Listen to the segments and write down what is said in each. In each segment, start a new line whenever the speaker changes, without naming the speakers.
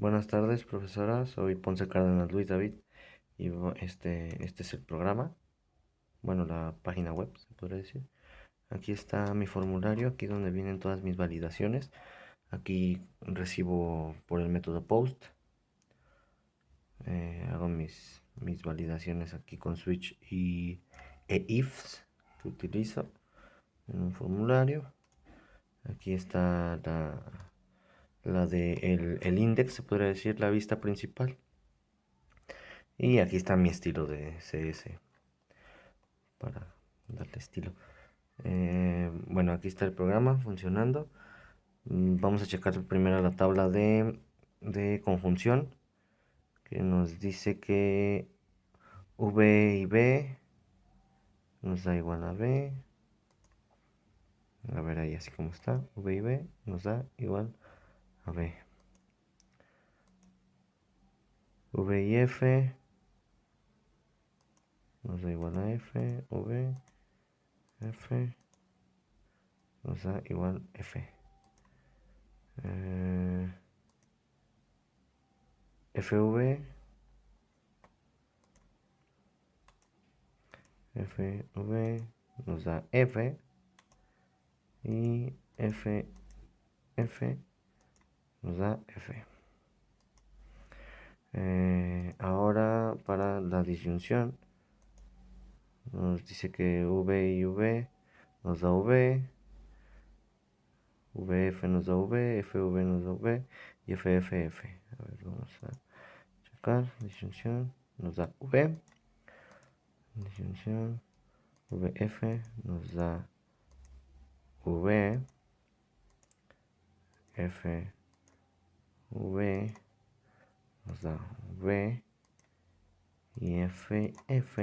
Buenas tardes, profesora. Soy Ponce Cárdenas Luis David y este es el programa, bueno, la página web, se podría decir. Aquí está mi formulario, aquí donde vienen todas mis validaciones. Aquí recibo por el método POST. Hago mis validaciones aquí con switch e ifs que utilizo en un formulario. Aquí está la de el index, se podría decir, la vista principal. Y aquí está mi estilo de CS para darle estilo. Bueno, aquí está el programa funcionando. Vamos a checar primero la tabla de conjunción, que nos dice que V y B nos da igual a B. A ver ahí así como está. V y B nos da igual a B. V y F nos da igual a F. V, F nos da igual F. FV FV nos da F y F nos da F. Ahora para la disyunción nos dice que V y V nos da V, VF nos da V, FV nos da V y FFF. A ver, vamos a checar. Disyunción nos da V, disyunción VF nos da V, FV nos da V y FF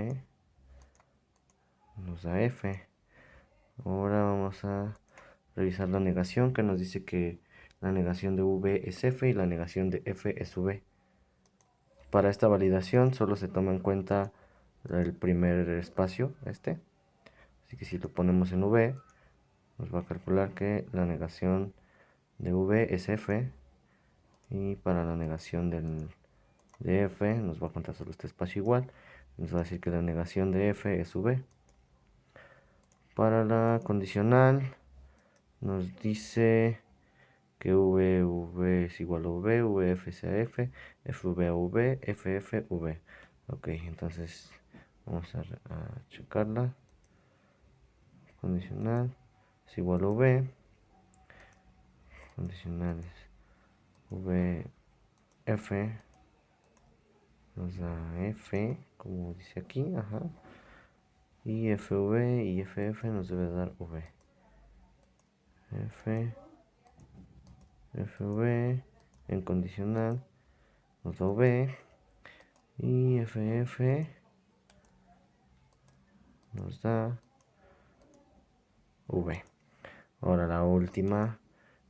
nos da F. Ahora vamos a revisar la negación, que nos dice que la negación de V es F y la negación de F es V. Para esta validación solo se toma en cuenta el primer espacio, así que si lo ponemos en V, nos va a calcular que la negación de V es F, y para la negación de F nos va a contar solo este espacio igual, nos va a decir que la negación de F es V. Para la condicional nos dice que V es igual a V, VF es a F, FV a V, FF V. Ok, entonces vamos a checarla. Condicional es igual a V. Condicional es VF nos da F, como dice aquí, ajá. Y FV y FF nos debe dar V. FV en condicional nos da V y FF nos da V. Ahora la última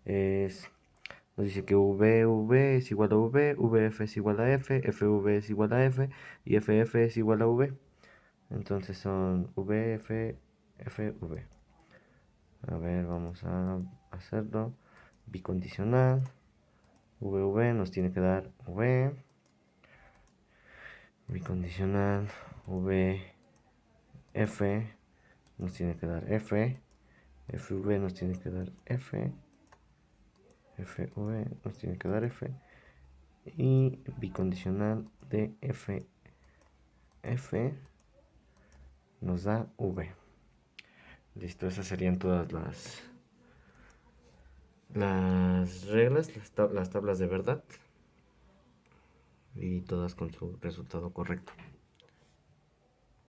nos dice que V es igual a V, VF es igual a F, FV es igual a F y FF es igual a V. Entonces son VF, FV. A ver, vamos a hacerlo. Bicondicional. VV nos tiene que dar V. Bicondicional. VF nos tiene que dar F. FV nos tiene que dar F. FV nos tiene que dar F. Y bicondicional de F nos da V. Listo, esas serían todas las reglas, las tablas de verdad, y todas con su resultado correcto.